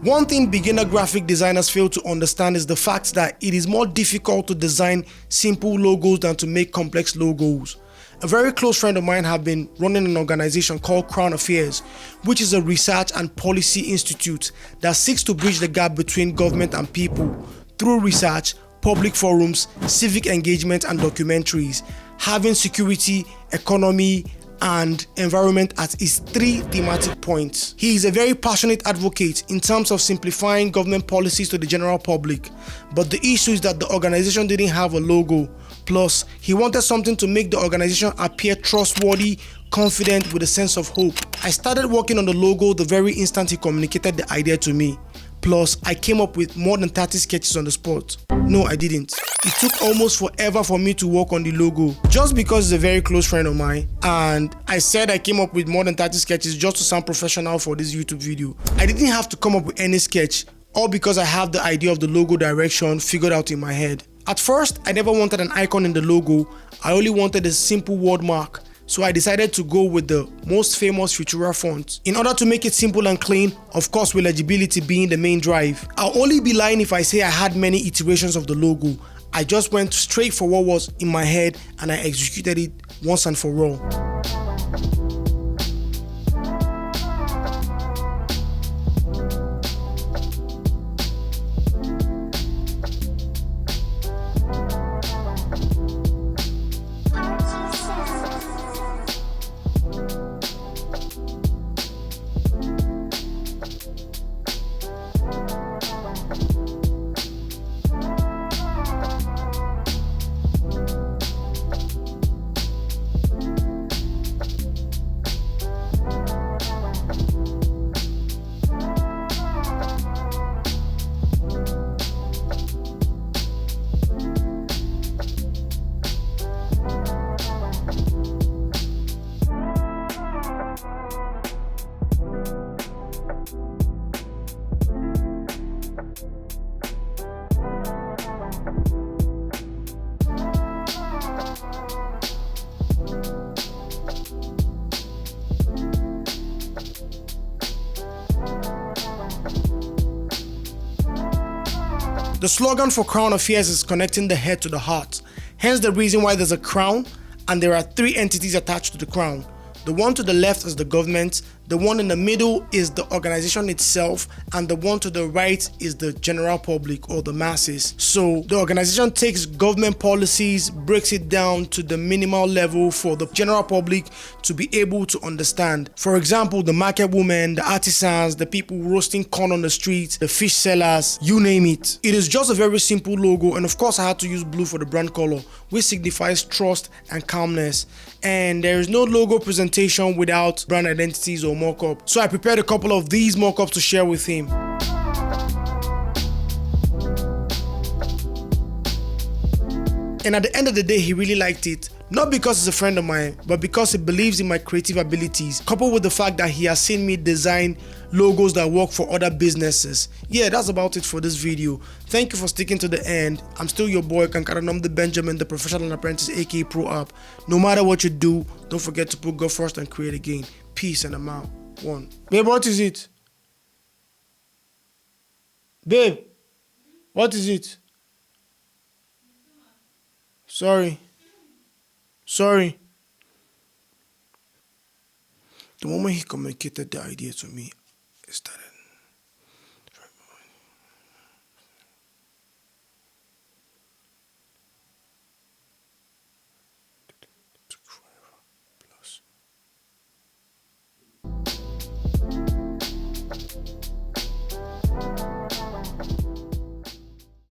One thing beginner graphic designers fail to understand is the fact that it is more difficult to design simple logos than to make complex logos. A very close friend of mine have been running an organization called Crown Affairs, which is a research and policy institute that seeks to bridge the gap between government and people through research, public forums, civic engagement and documentaries, having security, economy, and environment as its 3 thematic points. He is a very passionate advocate in terms of simplifying government policies to the general public, but the issue is that the organization didn't have a logo. Plus, he wanted something to make the organization appear trustworthy, confident, with a sense of hope. I started working on the logo the very instant he communicated the idea to me. Plus, I came up with more than 30 sketches on the spot. No, I didn't. It took almost forever for me to work on the logo, just because he's a very close friend of mine, and I said I came up with more than 30 sketches just to sound professional for this YouTube video. I didn't have to come up with any sketch, all because I have the idea of the logo direction figured out in my head. At first, I never wanted an icon in the logo, I only wanted a simple word mark. So I decided to go with the most famous Futura font. In order to make it simple and clean, of course with legibility being the main drive. I'll only be lying if I say I had many iterations of the logo. I just went straight for what was in my head and I executed it once and for all. The slogan for Crown Affairs is connecting the head to the heart, hence the reason why there's a crown and there are 3 entities attached to the crown. The one to the left is the government, the one in the middle is the organization itself, and the one to the right is the general public or the masses. So the organization takes government policies, breaks it down to the minimal level for the general public to be able to understand. For example, the market women, the artisans, the people roasting corn on the streets, the fish sellers, you name it. It is just a very simple logo, and of course I had to use blue for the brand color, which signifies trust and calmness. And there is no logo presentation without brand identities or mock-up. So I prepared a couple of these mock-ups to share with him. And at the end of the day, he really liked it. Not because he's a friend of mine, but because he believes in my creative abilities, coupled with the fact that he has seen me design logos that work for other businesses. Yeah, that's about it for this video. Thank you for sticking to the end. I'm still your boy, Kankaranam the Benjamin, the professional apprentice, aka Pro App. No matter what you do, don't forget to put God first and create again. Peace, and I'm out. 1. Babe, what is it? Babe, what is it? Sorry. The moment he communicated the idea to me, it started.